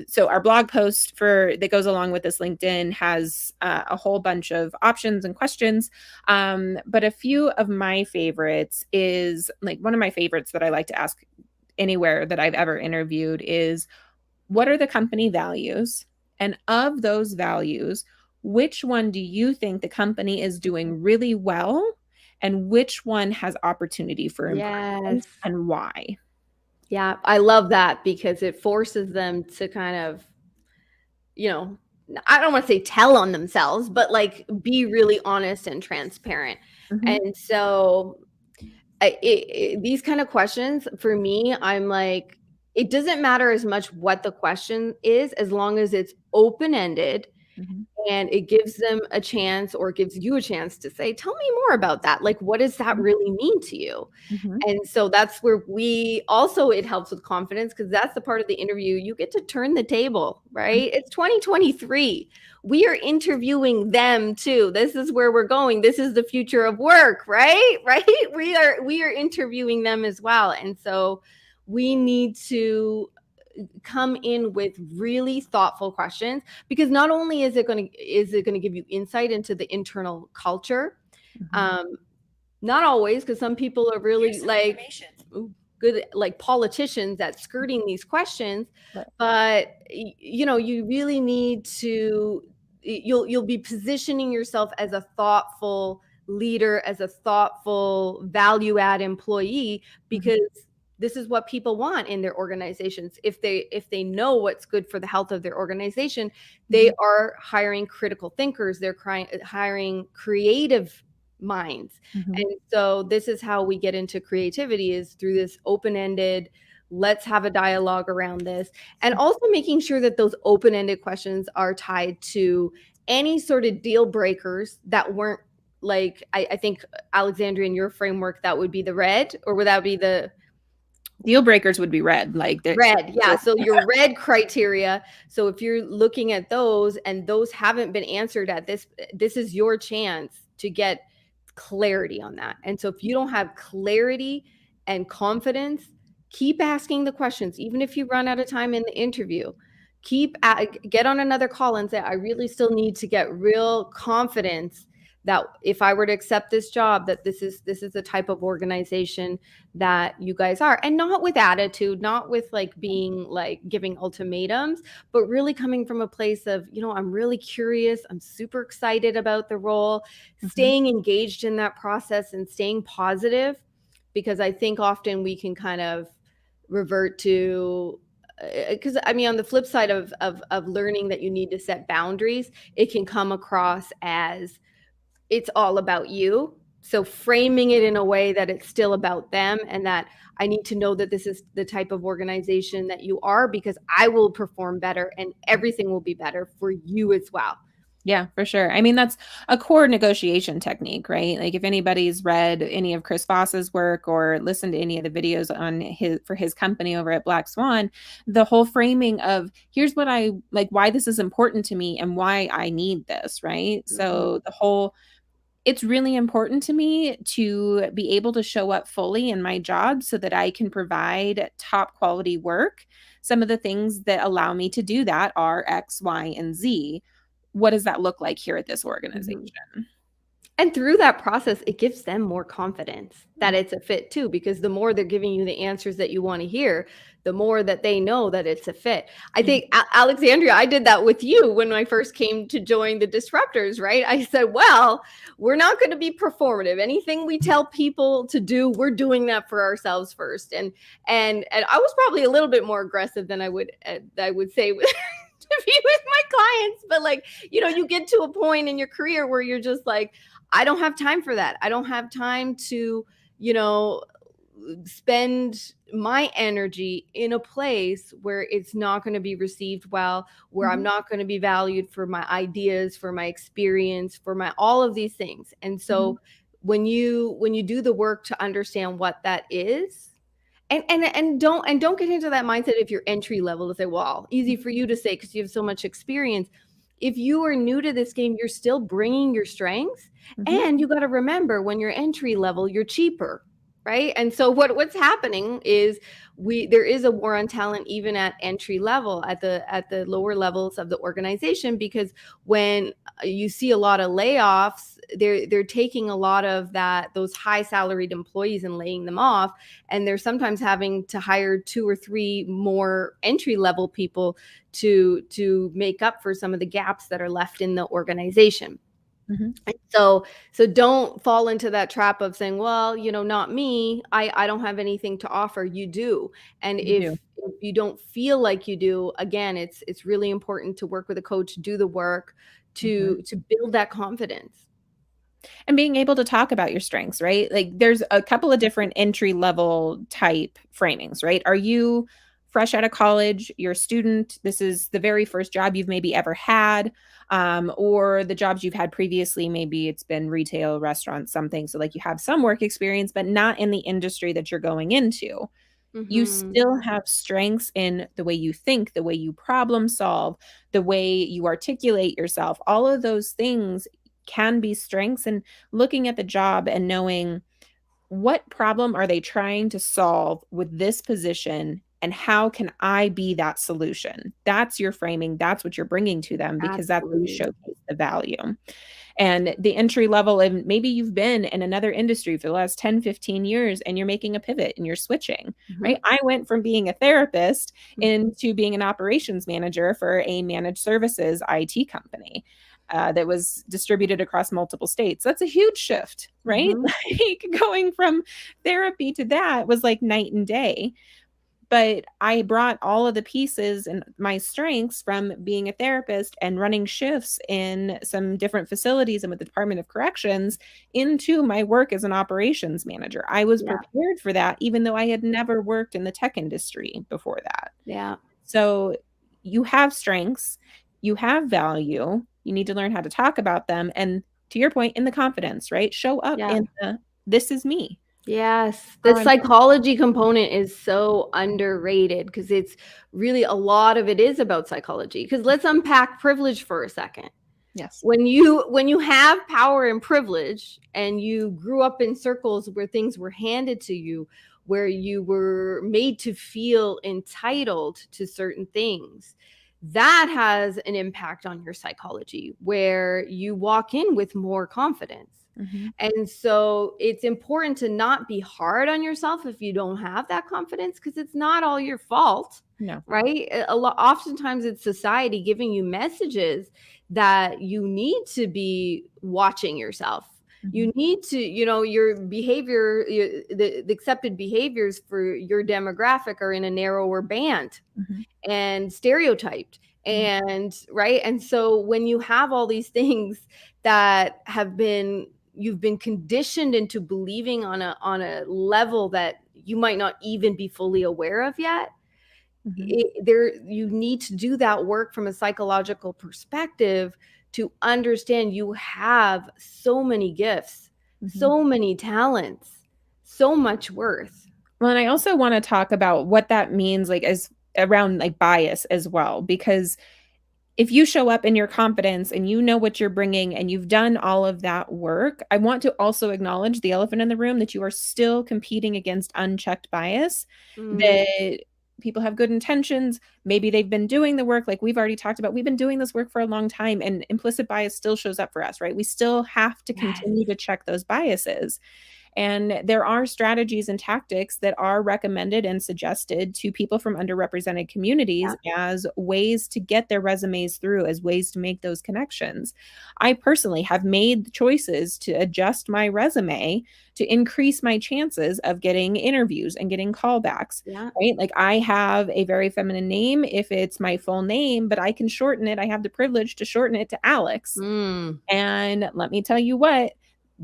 So our blog post for that goes along with this LinkedIn has a whole bunch of options and questions. But a few of my favorites is like one of my favorites that I like to ask anywhere that I've ever interviewed is, what are the company values And of those values, which one do you think the company is doing really well? And which one has opportunity for Yes. improvement and why? Yeah, I love that because it forces them to kind of, you know, I don't want to say tell on themselves, but like be really honest and transparent. Mhm, And so these kind of questions for me, I'm like, it doesn't matter as much what the question is, as long as it's open ended mhm, and it gives them a chance, or it gives you a chance to say, tell me more about that. Like, what does that mhm, really mean to you? mhm, And so that's where we also, it helps with confidence because that's the part of the interview. You get to turn the table, mhm, right? It's 2023. We are interviewing them too. This is where we're going. This is the future of work, right? Right? We are interviewing them as well. And so we need to come in with really thoughtful questions, because not only is it going to give you insight into the internal culture, mhm. um, not always, because some people are really like good, like politicians at skirting these questions. Right. But you really need to, you'll be positioning yourself as a thoughtful leader, as a thoughtful value add employee, Mhm, because this is what people want in their organizations. If they know what's good for the health of their organization, they mhm, are hiring critical thinkers, they're hiring creative minds. mhm, And so this is how we get into creativity, is through this open-ended, let's have a dialogue around this. And also making sure that those open-ended questions are tied to any sort of deal breakers that weren't, like, I think, Alexandria, in your framework, that would be the red, or would that be the deal breakers would be red, like, they're red? Yeah, so your red criteria. So if you're looking at those and those haven't been answered at this is your chance to get clarity on that. And so if you don't have clarity and confidence, keep asking the questions. Even if you run out of time in the interview, get on another call and say, I really still need to get real confidence that if I were to accept this job, that this is the type of organization that you guys are. And not with attitude, not with like being like giving ultimatums, but really coming from a place of, I'm really curious, I'm super excited about the role, Mhm, staying engaged in that process and staying positive. Because I think often we can kind of revert to, because I mean, on the flip side of learning that you need to set boundaries, it can come across as it's all about you. So framing it in a way that it's still about them, and that I need to know that this is the type of organization that you are, because I will perform better and everything will be better for you as well. yeah, for sure. I mean, that's a core negotiation technique, right? Like, if anybody's read any of Chris Voss's work or listened to any of the videos on his company over at Black Swan, the whole framing of, here's what I like, why this is important to me and why I need this, right? Mhm. So the whole, it's really important to me to be able to show up fully in my job so that I can provide top quality work. Some of the things that allow me to do that are X, Y, and Z. What does that look like here at this Mhm. organization? And through that process, it gives them more confidence that it's a fit too, because the more they're giving you the answers that you want to hear, the more that they know that it's a fit. I Mhm, think, Alexandria, I did that with you when I first came to join the Disruptors, right? I said, well, we're not going to be performative. Anything we tell people to do, we're doing that for ourselves first. And I was probably a little bit more aggressive than I would say to be with my clients. But like, you get to a point in your career where you're just like, I don't have time for that. I don't have time to, you know, spend my energy in a place where it's not going to be received well, where I'm mhm, not going to be valued for my ideas, for my experience, for my all of these things. And mhm, so when you do the work to understand what that is, and don't get into that mindset if you're entry level to say, well, easy for you to say because you have so much experience. If you are new to this game, you're still bringing your strengths. mhm, And you got to remember, when you're entry level, you're cheaper. right? And so what's happening is there is a war on talent even at entry level, at the lower levels of the organization, because when you see a lot of layoffs, they're taking a lot of those high salaried employees and laying them off, and they're sometimes having to hire 2 or 3 more entry level people to make up for some of the gaps that are left in the organization. Mhm. So don't fall into that trap of saying, well, not me. I don't have anything to offer. You do. And You do. if you don't feel like you do, again, it's really important to work with a coach, do the work Mhm. to build that confidence. And being able to talk about your strengths, right? Like there's a couple of different entry level type framings, right? Are you fresh out of college, you're a student, this is the very first job you've maybe ever had, or the jobs you've had previously, maybe it's been retail, restaurant, something. So like you have some work experience, but not in the industry that you're going into. You Hmm. still have strengths in the way you think, the way you problem solve, the way you articulate yourself. All of those things can be strengths. And looking at the job and knowing what problem are they trying to solve with this position and how can I be that solution? That's your framing. That's what you're bringing to them because that's where you Absolutely. showcase the value. And the entry level, and maybe you've been in another industry for the last 10, 15 years and you're making a pivot and you're switching, Hmm. right? I went from being a therapist into being an operations manager for a managed services IT company. That was distributed across multiple states. That's a huge shift, right? Hmm. Like going from therapy to that was like night and day. But I brought all of the pieces and my strengths from being a therapist and running shifts in some different facilities and with the Department of Corrections into my work as an operations manager. I was Yeah. prepared for that, even though I had never worked in the tech industry before that. Yeah. So you have strengths, you have value, you need to learn how to talk about them. And to your point, in the confidence, right? Show up Yeah. in the this is me. Yes, the How I'm psychology component is so underrated because it's really a lot of it is about psychology. Because let's unpack privilege for a second. yes. When you have power and privilege and you grew up in circles where things were handed to you, where you were made to feel entitled to certain things, that has an impact on your psychology where you walk in with more confidence. Mhm. And so it's important to not be hard on yourself if you don't have that confidence, because it's not all your fault, No. right? Oftentimes it's society giving you messages that you need to be watching yourself. You Mhm. need to, your behavior, the accepted behaviors for your demographic are in a narrower band Mhm. and stereotyped. Yeah. And right. And so when you have all these things that you've been conditioned into believing on a level that you might not even be fully aware of yet, Mhm. you need to do that work from a psychological perspective to understand you have so many gifts, Mhm. so many talents, so much worth. Well, and I also wanna talk about what that means, like, as around, like, bias as well, because if you show up in your confidence and you know what you're bringing and you've done all of that work, I want to also acknowledge the elephant in the room that you are still competing against unchecked bias, Mm, that people have good intentions, maybe they've been doing the work, like we've already talked about, we've been doing this work for a long time, and implicit bias still shows up for us, right? We still have to continue yes. to check those biases. And there are strategies and tactics that are recommended and suggested to people from underrepresented communities Yeah. as ways to get their resumes through, as ways to make those connections. I personally have made choices to adjust my resume to increase my chances of getting interviews and getting callbacks, Yeah. right? Like I have a very feminine name if it's my full name, but I can shorten it. I have the privilege to shorten it to Alex. Mm. And let me tell you what,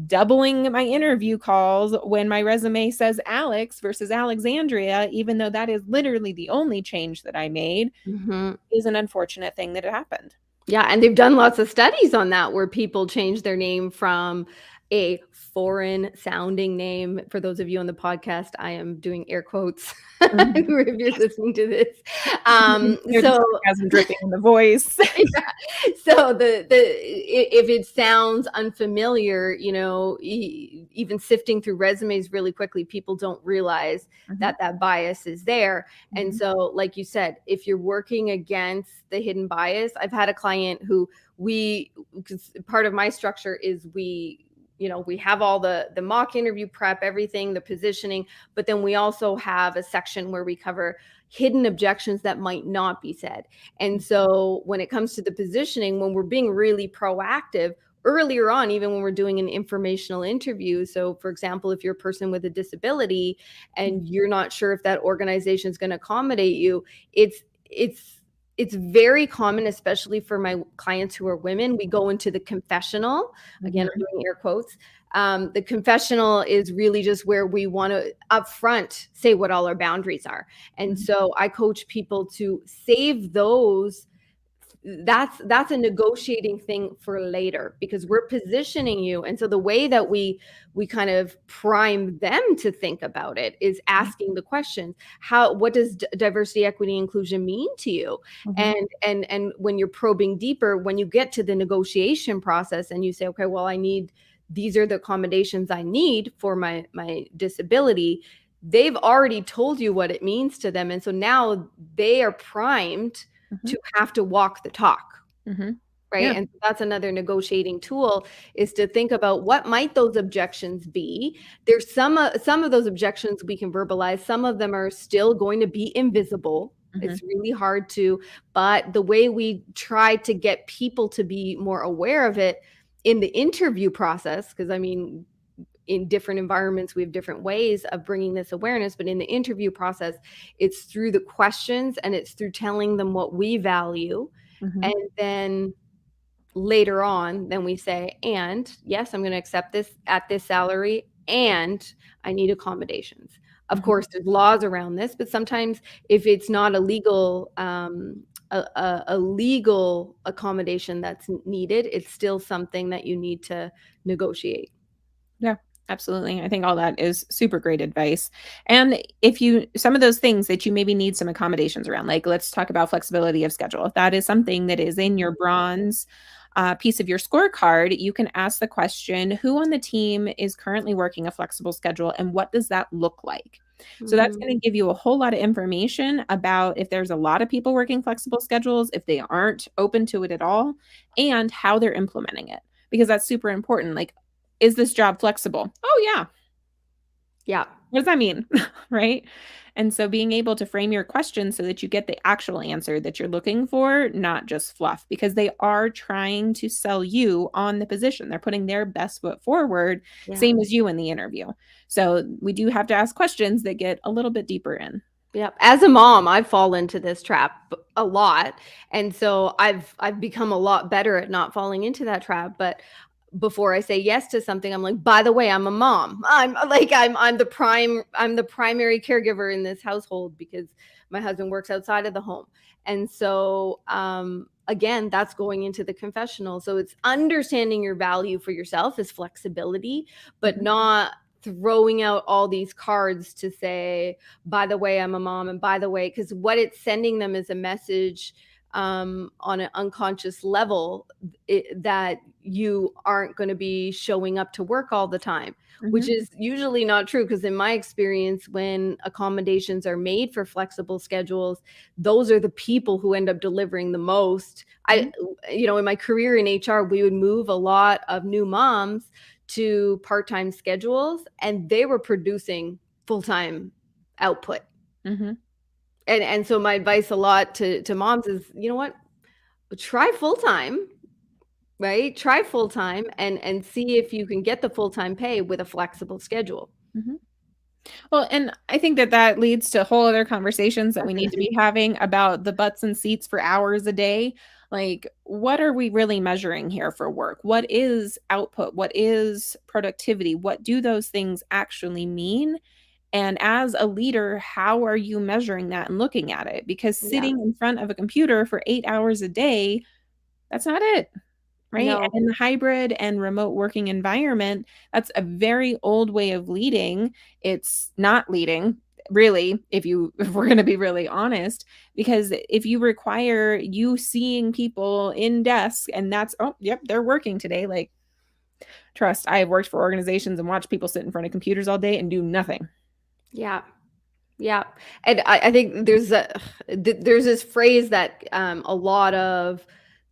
doubling my interview calls when my resume says Alex versus Alexandria, even though that is literally the only change that I made, Mhm. is an unfortunate thing that happened. Yeah, and they've done lots of studies on that where people change their name from a foreign sounding name. For those of you on the podcast, I am doing air quotes Mhm. if you're Yes. listening to this. You can hear the So sarcasm dripping in the voice. yeah. So if it sounds unfamiliar, even sifting through resumes really quickly, people don't realize Mhm, that that bias is there. And mhm, so, like you said, if you're working against the hidden bias, I've had a client who because part of my structure is we have all the mock interview prep, everything, the positioning, but then we also have a section where we cover hidden objections that might not be said. And so when it comes to the positioning, when we're being really proactive earlier on, even when we're doing an informational interview. So, for example, if you're a person with a disability mhm, and you're not sure if that organization is going to accommodate you, it's it's it's very common, especially for my clients who are women. We go into the confessional. Again, I'm mhm, doing air quotes. The confessional is really just where we want to upfront say what all our boundaries are. And mhm, so I coach people to save those. That's a negotiating thing for later because we're positioning you. And so the way that we kind of prime them to think about it is mhm, asking the questions. What does diversity, equity, inclusion mean to you? mhm, And when you're probing deeper, when you get to the negotiation process and you say, okay, well, these are the accommodations I need for my disability, they've already told you what it means to them. And so now they are primed mhm, to have to walk the talk, mhm. right? Yeah. And that's another negotiating tool, is to think about what might those objections be. There's some of those objections we can verbalize. Some of them are still going to be invisible. Mhm, It's really hard to, but the way we try to get people to be more aware of it in the interview process, because I mean, in different environments we have different ways of bringing this awareness, but in the interview process it's through the questions and it's through telling them what we value. mhm, And then later on then we say, and yes, I'm going to accept this at this salary, and I need accommodations. Of mhm, course there's laws around this, but sometimes if it's not a legal a legal accommodation that's needed, it's still something that you need to negotiate. yeah, absolutely. I think all that is super great advice. And if you some of those things that you maybe need some accommodations around, like let's talk about flexibility of schedule. If that is something that is in your bronze piece of your scorecard, you can ask the question, who on the team is currently working a flexible schedule and what does that look like? So that's Mhm. going to give you a whole lot of information about if there's a lot of people working flexible schedules, if they aren't open to it at all, and how they're implementing it because that's super important. Like, is this job flexible? Oh, yeah. Yeah. What does that mean? Right? And so being able to frame your question so that you get the actual answer that you're looking for, not just fluff, because they are trying to sell you on the position. They're putting their best foot forward, Yeah. same as you in the interview. So we do have to ask questions that get a little bit deeper in. Yep. As a mom, I fall into this trap a lot. And so I've become a lot better at not falling into that trap. But before I say yes to something, I'm like, by the way, I'm a mom. I'm the primary caregiver in this household because my husband works outside of the home. And so again, that's going into the confessional. So it's understanding your value for yourself is flexibility, but Mhm, not throwing out all these cards to say, by the way, I'm a mom, and by the way, because what it's sending them is a message on an unconscious level, that you aren't going to be showing up to work all the time, which mhm, is usually not true. Because in my experience, when accommodations are made for flexible schedules, those are the people who end up delivering the most. mhm, In my career in HR, we would move a lot of new moms to part-time schedules, and they were producing full-time output. mhm, And so my advice a lot to moms is, you know what? Try full-time, right? Try full-time and see if you can get the full-time pay with a flexible schedule. mhm. Well, and I think that that leads to whole other conversations that we need to be having about the butts and seats for hours a day. Like, what are we really measuring here for work? What is output? What is productivity? What do those things actually mean? And as a leader, how are you measuring that and looking at it? Because Yeah. sitting in front of a computer for 8 hours a day, that's not it. right? No. And in the hybrid and remote working environment, that's a very old way of leading. It's not leading, really, if we're going to be really honest, because if you require you seeing people in desks and that's, oh, yep, they're working today, like, trust, I have worked for organizations and watched people sit in front of computers all day and do nothing. Yeah. Yeah. And I think there's this phrase that a lot of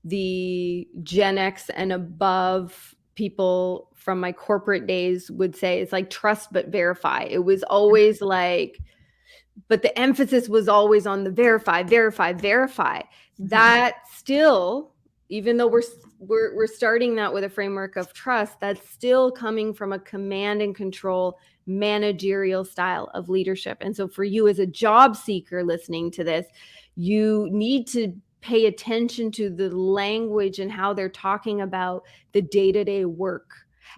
the Gen X and above people from my corporate days would say. It's like trust but verify. It was always like, but the emphasis was always on the verify, verify, verify. Mhm. That still, even though we're starting that with a framework of trust, that's still coming from a command and control managerial style of leadership. And so for you as a job seeker listening to this, you need to pay attention to the language and how they're talking about the day-to-day work.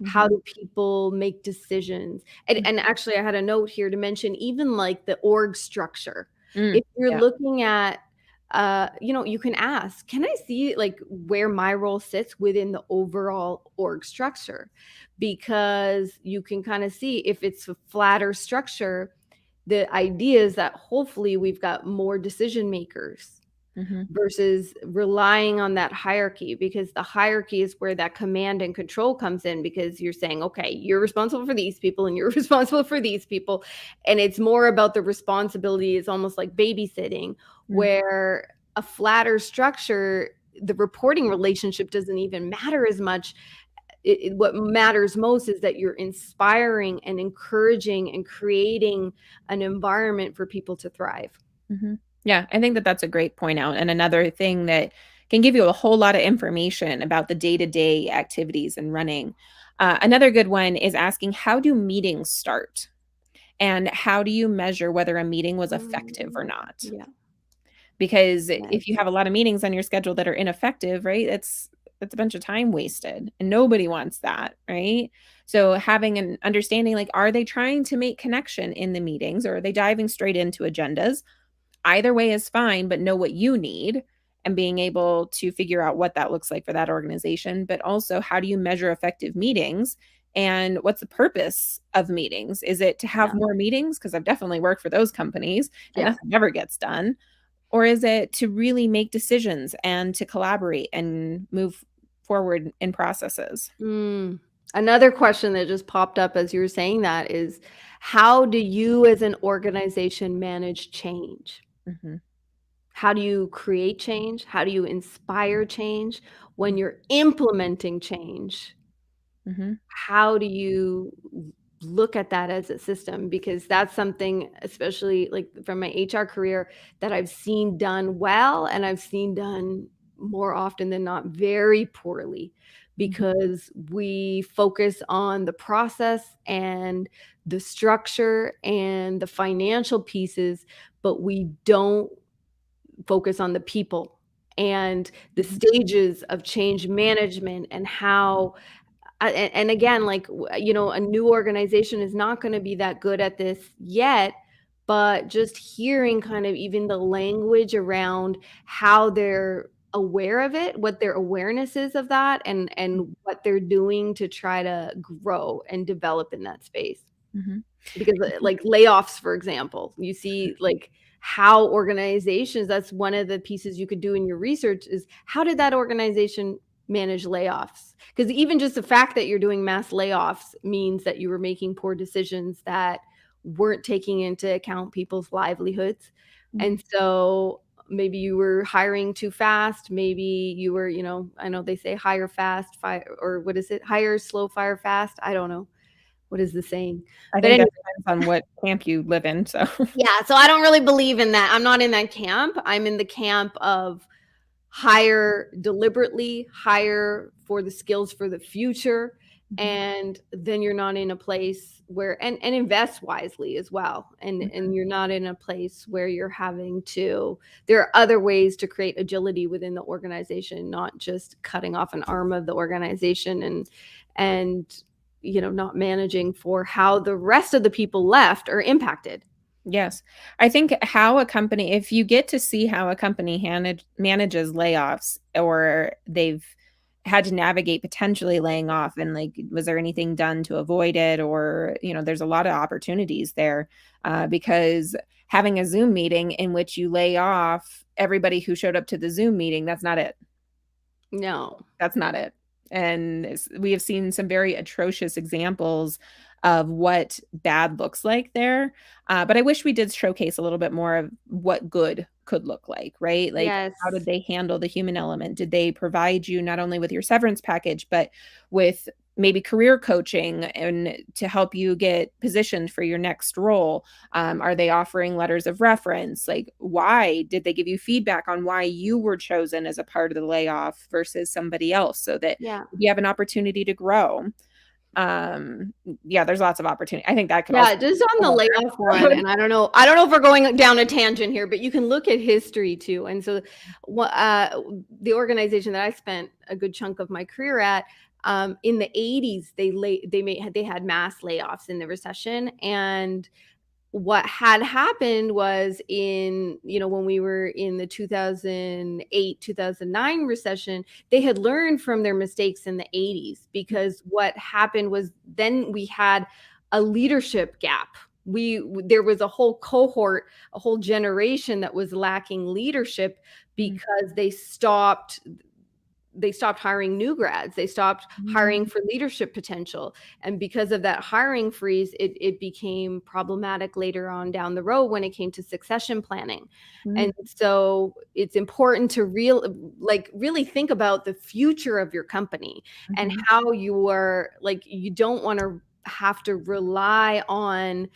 How Mhm. do people make decisions? And actually, I had a note here to mention even like the org structure. Mm, If you're yeah. looking at, you can ask, can I see like where my role sits within the overall org structure? Because you can kind of see if it's a flatter structure, the idea is that hopefully we've got more decision makers Mhm. versus relying on that hierarchy, because the hierarchy is where that command and control comes in, because you're saying, okay, you're responsible for these people and you're responsible for these people, and it's more about the responsibility. It's almost like babysitting, Mm, where a flatter structure, the reporting relationship doesn't even matter as much. What matters most is that you're inspiring and encouraging and creating an environment for people to thrive. mhm. Yeah, I think that that's a great point out, and another thing that can give you a whole lot of information about the day-to-day activities and running. Another good one is asking, "How do meetings start?" And, "How do you measure whether a meeting was effective or not?" Yeah. Because if you Yes. have a lot of meetings on your schedule that are ineffective, right, it's a bunch of time wasted, and nobody wants that, right? So having an understanding, like, are they trying to make connection in the meetings, or are they diving straight into agendas? Either way is fine, but know what you need and being able to figure out what that looks like for that organization, but also how do you measure effective meetings and what's the purpose of meetings? Is it to have Yeah. more meetings? Because I've definitely worked for those companies and Yeah. nothing ever gets done. Or is it to really make decisions and to collaborate and move forward in processes? Mm. Another question that just popped up as you were saying that is, how do you as an organization manage change? Mhm, How do you create change? How do you inspire change? When you're implementing change, mhm, how do you look at that as a system? Because that's something, especially like from my HR career, that I've seen done well and I've seen done more often than not very poorly, mhm, because we focus on the process and the structure and the financial pieces, but we don't focus on the people and the mhm, stages of change management and how and again, like, a new organization is not gonna be that good at this yet, but just hearing kind of even the language around how they're aware of it, what their awareness is of that, and what they're doing to try to grow and develop in that space. mhm, Because, like, layoffs, for example, you see, like, how organizations, that's one of the pieces you could do in your research, is how did that organization manage layoffs? Because even just the fact that you're doing mass layoffs means that you were making poor decisions that weren't taking into account people's livelihoods. mhm. And so maybe you were hiring too fast, maybe you were, I know they say hire fast, fire, or what is it? Hire slow, fire fast. I don't know. What is the saying? I But think that anyway, depends on what camp you live in, so yeah, so I don't really believe in that. I'm not in that camp. I'm in the camp of hire deliberately, hire for the skills for the future, Mhm, and then you're not in a place where, and invest wisely as well. And mhm. you're not in a place where you're having to, there are other ways to create agility within the organization, not just cutting off an arm of the organization and not managing for how the rest of the people left are impacted. Yes. I think how a company if you get to see how a company manages layoffs or they've had to navigate potentially laying off, and like, was there anything done to avoid it? Or, there's a lot of opportunities there, because having a Zoom meeting in which you lay off everybody who showed up to the Zoom meeting, that's not it. No. That's not it. And we have seen some very atrocious examples of what bad looks like there. But I wish we did showcase a little bit more of what good could look like, right? Like, Yes. how did they handle the human element? Did they provide you not only with your severance package, but with maybe career coaching and to help you get positioned for your next role? Are they offering letters of reference? Like, why did they give you feedback on why you were chosen as a part of the layoff versus somebody else, so that Yeah. you have an opportunity to grow? Yeah, there's lots of opportunity. I think that could also Yeah, just on the layoff one, and I don't know if we're going down a tangent here, but you can look at history too. And so, the organization that I spent a good chunk of my career at, in the 80s, they had mass layoffs in the recession. And what had happened was, when we were in the 2008 2009 recession, they had learned from their mistakes in the 80s, because what happened was then we had a leadership gap. There was a whole cohort, a whole generation that was lacking leadership, because they stopped hiring new grads. They stopped hiring for leadership potential. And because of that hiring freeze, it became problematic later on down the road when it came to succession planning. And so it's important to really think about the future of your company, and how you don't want to have to rely on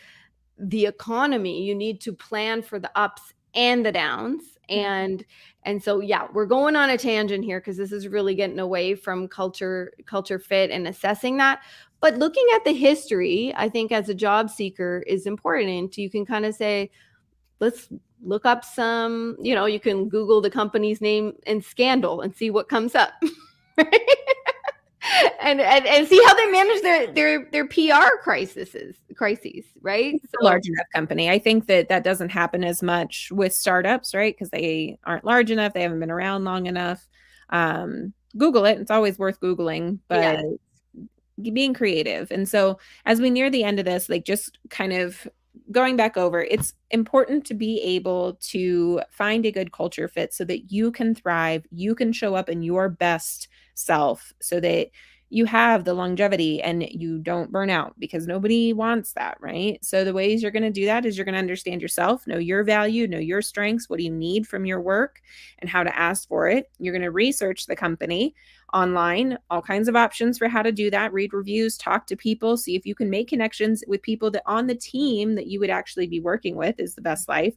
the economy. You need to plan for the ups and the downs. And so, yeah, we're going on a tangent here, because this is really getting away from culture fit and assessing that. But looking at the history, I think as a job seeker is important. You can kind of say, let's look up some, you can Google the company's name and scandal and see what comes up. and see how they manage their PR crises, right? It's a large enough company. I think that doesn't happen as much with startups, right? Because they aren't large enough. They haven't been around long enough. Google it. It's always worth Googling, but Yes. being creative. And so as we near the end of this, like, just kind of going back over, it's important to be able to find a good culture fit so that you can thrive, you can show up in your best self, so that you have the longevity and you don't burn out, because nobody wants that, right? So the ways you're going to do that is you're going to understand yourself, know your value, know your strengths, what do you need from your work, and how to ask for it. You're going to research the company online, all kinds of options for how to do that. Read reviews, talk to people, see if you can make connections with people that on the team that you would actually be working with is the best life.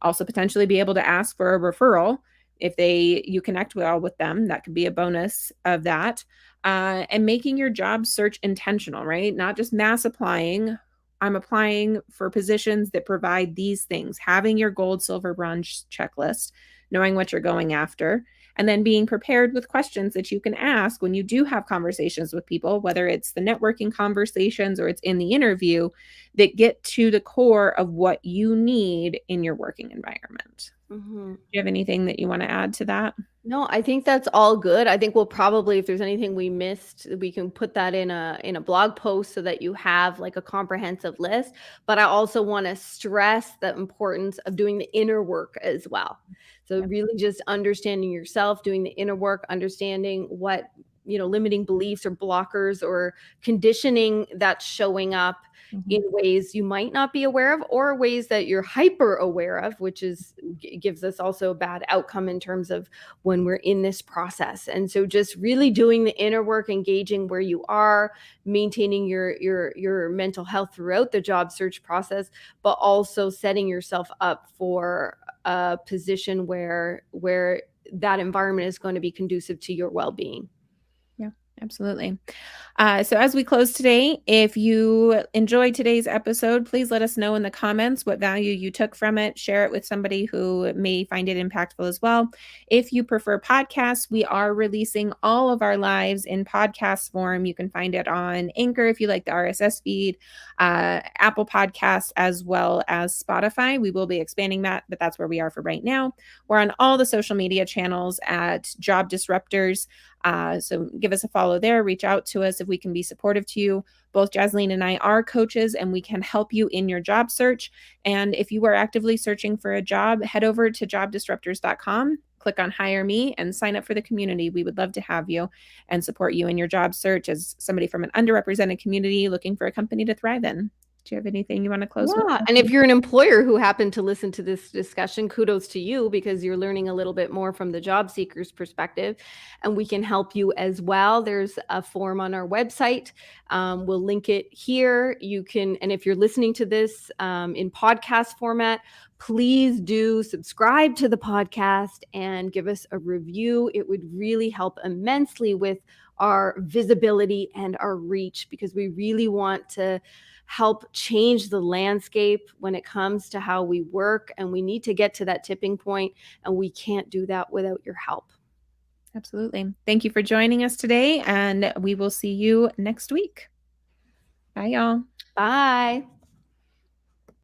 Also potentially be able to ask for a referral if you connect well with them. That could be a bonus of that. And making your job search intentional, right? Not just mass applying. I'm applying for positions that provide these things. Having your gold, silver, bronze checklist, knowing what you're going after, and then being prepared with questions that you can ask when you do have conversations with people, whether it's the networking conversations or it's in the interview, that get to the core of what you need in your working environment. Mm-hmm. Do you have anything that you want to add to that? No, I think that's all good. I think we'll probably, if there's anything we missed, we can put that in a blog post so that you have like a comprehensive list. But I also want to stress the importance of doing the inner work as well. So really just understanding yourself, doing the inner work, understanding what, limiting beliefs or blockers or conditioning that's showing up in ways you might not be aware of, or ways that you're hyper aware of, which gives us also a bad outcome in terms of when we're in this process. And so just really doing the inner work, engaging where you are, maintaining your mental health throughout the job search process, but also setting yourself up for a position where that environment is going to be conducive to your well-being. Yeah, absolutely. So as we close today, if you enjoyed today's episode, please let us know in the comments what value you took from it. Share it with somebody who may find it impactful as well. If you prefer podcasts, we are releasing all of our lives in podcast form. You can find it on Anchor if you like the RSS feed, Apple Podcasts, as well as Spotify. We will be expanding that, but that's where we are for right now. We're on all the social media channels at Job Disruptors. So give us a follow there, reach out to us if we can be supportive to you. Both Jasleen and I are coaches, and we can help you in your job search. And if you are actively searching for a job, head over to jobdisruptors.com, click on Hire Me, and sign up for the community. We would love to have you and support you in your job search as somebody from an underrepresented community looking for a company to thrive in. Do you have anything you want to close with? Yeah. And if you're an employer who happened to listen to this discussion, kudos to you, because you're learning a little bit more from the job seeker's perspective, and we can help you as well. There's a form on our website. We'll link it here. You can, and if you're listening to this in podcast format, please do subscribe to the podcast and give us a review. It would really help immensely with our visibility and our reach, because we really want to help change the landscape when it comes to how we work. And we need to get to that tipping point, and we can't do that without your help. Absolutely. Thank you for joining us today, and we will see you next week. Bye, y'all. Bye.